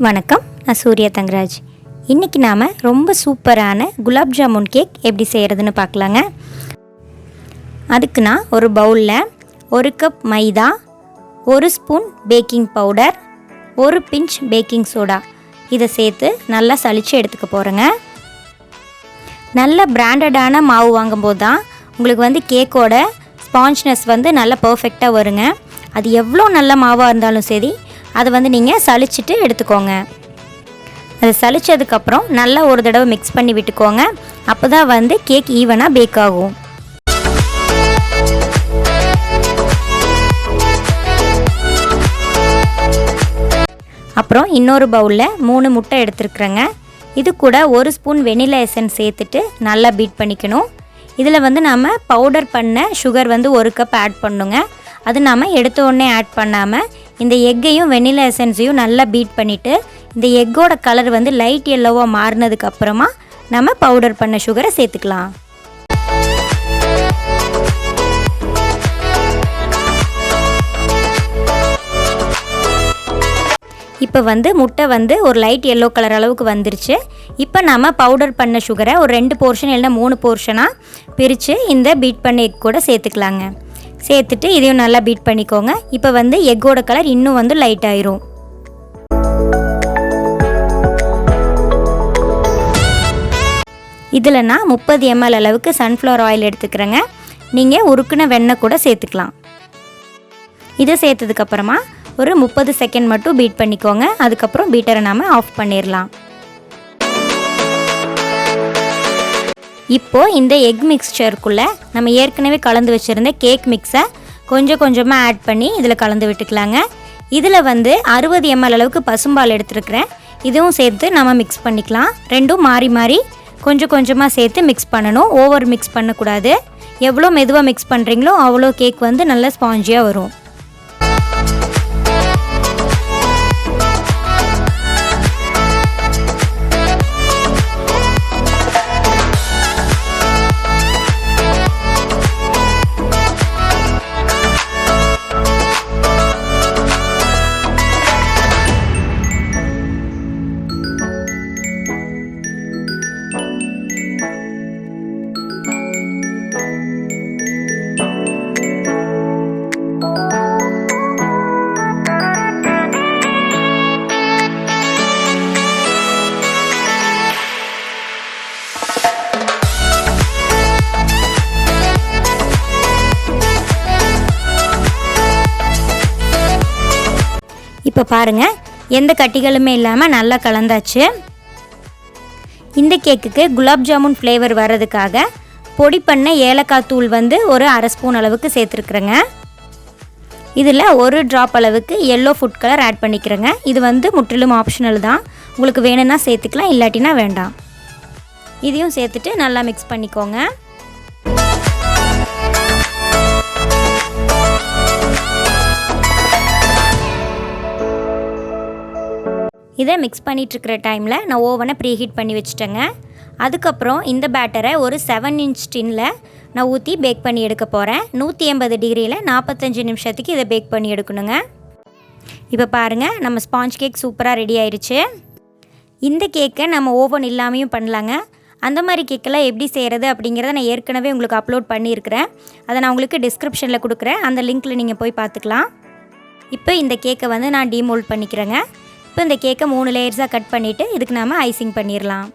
வணக்கம், நான் suryathangaraj. இன்றைக்கி நாம் ரொம்ப சூப்பரான gulabjamun கேக் எப்படி செய்கிறதுன்னு பார்க்கலாங்க. அதுக்கு நான் ஒரு பவுலில் 1 cup maida, 1 spoon baking powder, 1 pinch baking soda இதை சேர்த்து நல்லா சலிச்சு எடுத்துக்க போகிறேங்க. நல்ல பிராண்டடான மாவு வாங்கும்போது தான் உங்களுக்கு கேக்கோட ஸ்பாஞ்ச்னஸ் நல்லா பர்ஃபெக்டாக வருங்க. அது எவ்வளோ நல்ல மாவாக இருந்தாலும் சரி, அதை நீங்கள் சலிச்சிட்டு எடுத்துக்கோங்க. அதை சலிச்சதுக்கப்புறம் நல்லா ஒரு தடவை மிக்ஸ் பண்ணி விட்டுக்கோங்க. அப்போ தான் கேக் ஈவனாக பேக் ஆகும். அப்புறம் இன்னொரு பவுலில் 3 முட்டை எடுத்துருக்குறேங்க. இது கூட 1 ஸ்பூன் வெனிலா எசன்ஸ் சேர்த்துட்டு நல்லா பீட் பண்ணிக்கணும். இதில் நம்ம பவுடர் பண்ண சுகர் 1 கப் ஆட் பண்ணுங்க. அது நாம் எடுத்த உடனே ஆட் பண்ணாமல் இந்த எக்கையும் வெனிலா எசன்ஸையும் நல்லா பீட் பண்ணிவிட்டு இந்த எக்கோட கலர் லைட் எல்லோவாக மாறினதுக்கப்புறமா நம்ம பவுடர் பண்ண சுகரை சேர்த்துக்கலாம். இப்போ முட்டை ஒரு லைட் எல்லோ கலர் அளவுக்கு வந்துருச்சு. இப்போ நம்ம பவுடர் பண்ண சுகரை ஒரு 2 போர்ஷன் இல்லைனா 3 போர்ஷனாக பிரித்து இந்த பீட் பண்ண எக் கூட சேர்த்துக்கலாங்க. சேர்த்துட்டு இதையும் நல்லா பீட் பண்ணிக்கோங்க. இப்போ எக்கோட கலர் இன்னும் லைட் ஆயிரும். இதில் நான் 30 ml அளவுக்கு சன்ஃப்ளவர் ஆயில் எடுத்துக்கிறேங்க. நீங்கள் உருக்குன வெண்ணெய் கூட சேர்த்துக்கலாம். இதை சேர்த்ததுக்கப்புறமா ஒரு 30 செகண்ட் மட்டும் பீட் பண்ணிக்கோங்க. அதுக்கப்புறம் பீட்டரை நாம் ஆஃப் பண்ணிடலாம். இப்போது இந்த எக் மிக்ஸ்சருக்குள்ளே நம்ம ஏற்கனவே கலந்து வச்சுருந்த கேக் மிக்ஸை கொஞ்சம் கொஞ்சமாக ஆட் பண்ணி இதில் கலந்து விட்டுக்கலாங்க. இதில் 60 ml அளவுக்கு பசும்பால் எடுத்துருக்கிறேன். இதுவும் சேர்த்து நம்ம மிக்ஸ் பண்ணிக்கலாம். ரெண்டும் மாறி மாறி கொஞ்சம் கொஞ்சமாக சேர்த்து மிக்ஸ் பண்ணணும். ஓவர் மிக்ஸ் பண்ணக்கூடாது. எவ்வளோ மெதுவாக மிக்ஸ் பண்ணுறீங்களோ அவ்வளோ கேக் நல்லா ஸ்பாஞ்சியாக வரும். இப்போ பாருங்கள், எந்த கட்டிகளுமே இல்லாமல் நல்லா கலந்தாச்சு. இந்த கேக்குக்கு குலாப்ஜாமுன் ஃப்ளேவர் வர்றதுக்காக பொடி பண்ண ஏலக்காய் தூள் ஒரு 1/2 ஸ்பூன் அளவுக்கு சேர்த்துருக்குறேங்க. இதில் 1 ட்ராப் அளவுக்கு எல்லோ ஃபுட் கலர் ஆட் பண்ணிக்கிறேங்க. இது முற்றிலும் ஆப்ஷனல் தான். உங்களுக்கு வேணும்னா சேர்த்துக்கலாம், இல்லாட்டினா வேண்டாம். இதையும் சேர்த்துட்டு நல்லா மிக்ஸ் பண்ணிக்கோங்க. இதை மிக்ஸ் பண்ணிகிட்ருக்கிற டைமில் நான் ஓவனை ப்ரீஹீட் பண்ணி வச்சுட்டேங்க. அதுக்கப்புறம் இந்த பேட்டரை ஒரு 7 இன்ச் டின்னில் நான் ஊற்றி பேக் பண்ணி எடுக்க போகிறேன். 180 டிகிரியில் 45 நிமிஷத்துக்கு இதை பேக் பண்ணி எடுக்கணுங்க. இப்போ பாருங்கள், நம்ம ஸ்பாஞ்ச் கேக் சூப்பராக ரெடி ஆயிடுச்சு. இந்த கேக்கை நம்ம ஓவன் இல்லாமையும் பண்ணலாங்க. அந்த மாதிரி கேக்கெல்லாம் எப்படி செய்கிறது அப்படிங்கிறத நான் ஏற்கனவே உங்களுக்கு அப்லோட் பண்ணியிருக்கிறேன். அதை நான் உங்களுக்கு டிஸ்கிரிப்ஷனில் கொடுக்குறேன். அந்த லிங்க்கில் நீங்கள் போய் பார்த்துக்கலாம். இப்போ இந்த கேக்கை நான் டீமோல்ட் பண்ணிக்கிறேங்க. இப்போ இந்த கேக்கை 3 லேயர்ஸாக கட் பண்ணிவிட்டு இதுக்கு நாம் ஐசிங் பண்ணிடலாம்.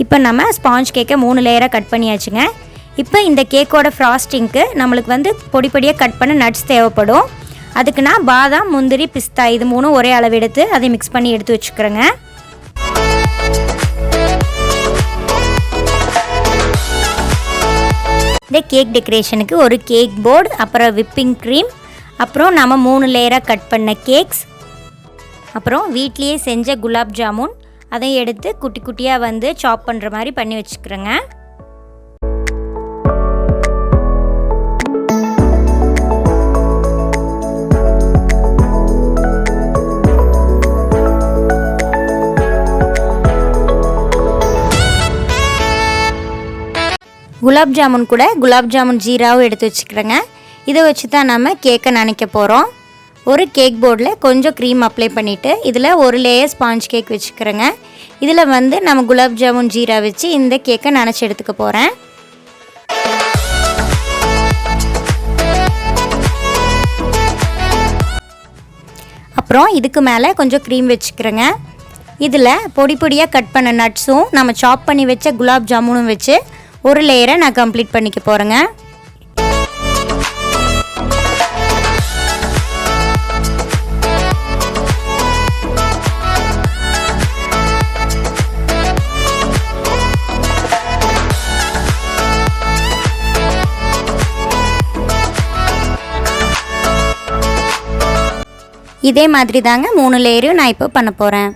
இப்போ நம்ம ஸ்பாஞ்ச் கேக்கை 3 லேயராக கட் பண்ணியாச்சுங்க. இப்போ இந்த கேக்கோட ஃப்ராஸ்டிங்க்கு நம்மளுக்கு பொடி பொடியாக கட் பண்ண நட்ஸ் தேவைப்படும். அதுக்கு நான் பாதாம், முந்திரி, பிஸ்தா இது 3 ஒரே அளவு எடுத்து அதை மிக்ஸ் பண்ணி எடுத்து வச்சுக்கிறேங்க. இந்த கேக் டெக்கரேஷனுக்கு ஒரு கேக் போர்டு, அப்புறம் விப்பிங் க்ரீம், அப்புறம் நம்ம 3 லேயராக கட் பண்ண கேக்ஸ், அப்புறம் வீட்லேயே செஞ்ச குலாப் ஜாமுன், அதையும் எடுத்து குட்டி குட்டியாக வந்து சாப் பண்ணுற மாதிரி பண்ணி வச்சுக்கிறேங்க. குலாப் ஜாமுன் கூட குலாப் ஜாமுன் ஜீராவும் எடுத்து வச்சுக்கிறேங்க. இதை வச்சு தான் நம்ம கேக்கை நனைக்க போகிறோம். ஒரு கேக் போர்டில் கொஞ்சம் க்ரீம் அப்ளை பண்ணிவிட்டு இதில் ஒரு லேயர் ஸ்பாஞ்ச் கேக் வச்சுக்கிறேங்க. இதில் வந்து நம்ம குலாப் ஜாமுன் ஜீரா வச்சு இந்த கேக்கை நனைச்சி எடுத்துக்க போகிறேன். அப்புறம் இதுக்கு மேலே கொஞ்சம் க்ரீம் வச்சுக்கிறேங்க. இதில் பொடி பொடியாக கட் பண்ண நட்ஸும் நம்ம சாப் பண்ணி வச்ச குலாப் ஜாமுனும் வச்சு ஒரு லேயரை நான் கம்ப்ளீட் பண்ணிக்க போகிறேங்க. இதே மாதிரி தாங்க 3 லேயரையும் நான் இப்போ பண்ண போகிறேன்.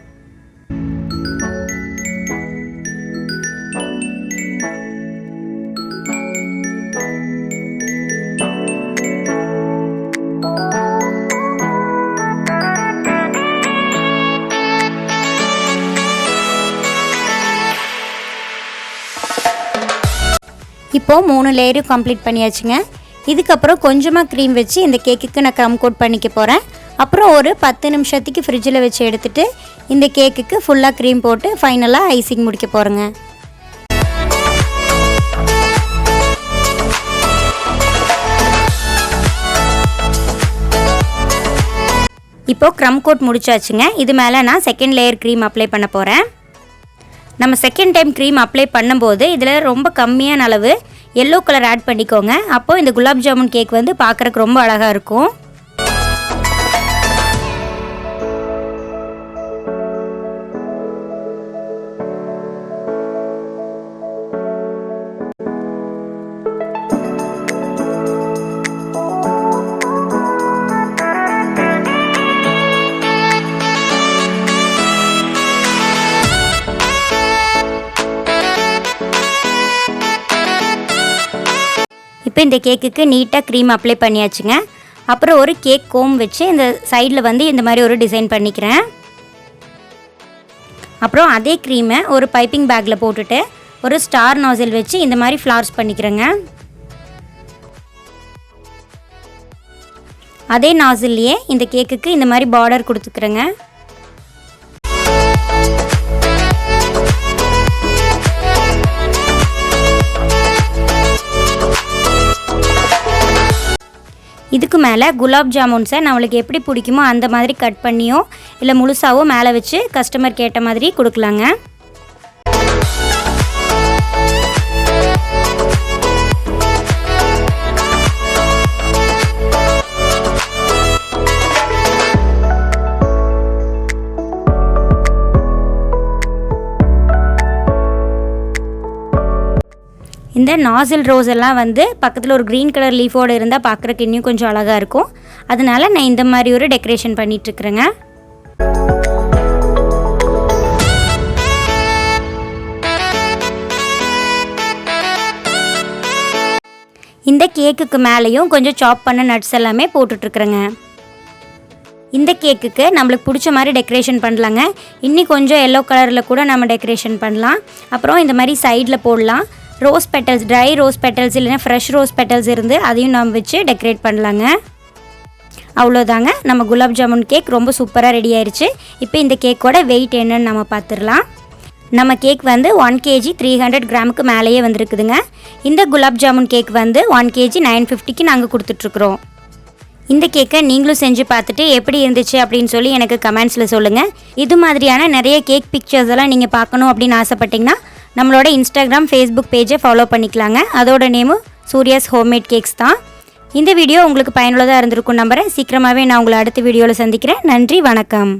இப்போது 3 லேயரும் கம்ப்ளீட் பண்ணியாச்சுங்க. இதுக்கப்புறம் கொஞ்சமாக க்ரீம் வச்சு இந்த கேக்குக்கு நான் க்ரம் கோட் பண்ணிக்க போகிறேன். அப்புறம் ஒரு 10 நிமிஷத்துக்கு ஃப்ரிட்ஜில் வச்சு எடுத்துகிட்டு இந்த கேக்குக்கு ஃபுல்லாக க்ரீம் போட்டு ஃபைனலாக ஐசிங் முடிக்க போகிறேங்க. இப்போது க்ரம் கோட் முடிச்சாச்சுங்க. இது மேலே நான் செகண்ட் லேயர் க்ரீம் அப்ளை பண்ண போகிறேன். நம்ம செகண்ட் டைம் க்ரீம் அப்ளை பண்ணும்போது இதில் ரொம்ப கம்மியான அளவு எல்லோ கலர் ஆட் பண்ணிக்கோங்க. அப்போது இந்த குலாப் ஜாமுன் கேக் வந்து பார்க்குறக்கு ரொம்ப அழகாக இருக்கும். இப்போ இந்த கேக்குக்கு நீட்டாக க்ரீம் அப்ளை பண்ணியாச்சுங்க. அப்புறம் ஒரு கேக் கோம் வச்சு இந்த சைடில் வந்து இந்த மாதிரி ஒரு டிசைன் பண்ணிக்கிறேன். அப்புறம் அதே க்ரீமை ஒரு பைப்பிங் பேக்கில் போட்டுட்டு ஒரு ஸ்டார் நாசில் வச்சு இந்த மாதிரி ஃப்ளார்ஸ் பண்ணிக்கிறேங்க. அதே நாசில்லையே இந்த கேக்குக்கு இந்த மாதிரி பார்டர் கொடுத்துக்கிறேங்க. இதுக்கு மேலே குலாப் ஜாமுன்ஸை நம்மளுக்கு எப்படி பிடிக்குமோ அந்த மாதிரி கட் பண்ணியோ இல்லை முழுசாவோ மேலே வச்சு கஸ்டமர் கேட்ட மாதிரி கொடுக்கலாங்க. இந்த நாசில் ரோஸ் எல்லாம் வந்து பக்கத்தில் ஒரு க்ரீன் கலர் லீஃபோடு இருந்தால் பார்க்குறக்கு இன்னும் கொஞ்சம் அழகாக இருக்கும். அதனால் நான் இந்த மாதிரி ஒரு டெக்கரேஷன் பண்ணிகிட்ருக்குறேங்க. இந்த கேக்குக்கு மேலேயும் கொஞ்சம் சாப் பண்ண நட்ஸ் எல்லாமே போட்டுட்ருக்குறேங்க. இந்த கேக்குக்கு நம்மளுக்கு பிடிச்ச மாதிரி டெக்கரேஷன் பண்ணலாங்க. இன்னும் கொஞ்சம் எல்லோ கலரில் கூட நம்ம டெக்கரேஷன் பண்ணலாம். அப்புறம் இந்த மாதிரி சைடில் போடலாம். Rose petals, try rose petals இல்லைன்னா ஃப்ரெஷ் ரோஸ் பெட்டல்ஸ் இருந்து அதையும் நம்ம வச்சு டெக்கரேட் பண்ணலாங்க. அவ்வளோதாங்க, நம்ம குலாப் ஜாமுன் கேக் ரொம்ப சூப்பராக ரெடி ஆயிடுச்சு. இப்போ இந்த கேக்கோட வெயிட் என்னன்னு நம்ம பார்த்துடலாம். நம்ம கேக் வந்து 1 kg 300 கிராமுக்கு மேலேயே வந்திருக்குதுங்க. இந்த குலாப் ஜாமுன் கேக் வந்து 1 kg 950க்கு நாங்கள் கொடுத்துட்ருக்குறோம். இந்த கேக்கை நீங்களும் செஞ்சு பார்த்துட்டு எப்படி இருந்துச்சு அப்படின்னு சொல்லி எனக்கு கமெண்ட்ஸில் சொல்லுங்கள். இது மாதிரியான நிறைய கேக் பிக்சர்ஸ் எல்லாம் நீங்கள் பார்க்கணும் அப்படின்னு ஆசைப்பட்டிங்கன்னா நம்மளோட இன்ஸ்டாகிராம், ஃபேஸ்புக் பேஜை ஃபாலோ பண்ணிக்கலாங்க. அதோட நேமும் சூர்யாஸ் ஹோம்மேட் கேக்ஸ் தான். இந்த வீடியோ உங்களுக்கு பயனுள்ளதாக இருந்திருக்கும் நம்புறேன். சீக்கிரமாகவே நான் உங்களை அடுத்த வீடியோவில் சந்திக்கிறேன். நன்றி, வணக்கம்.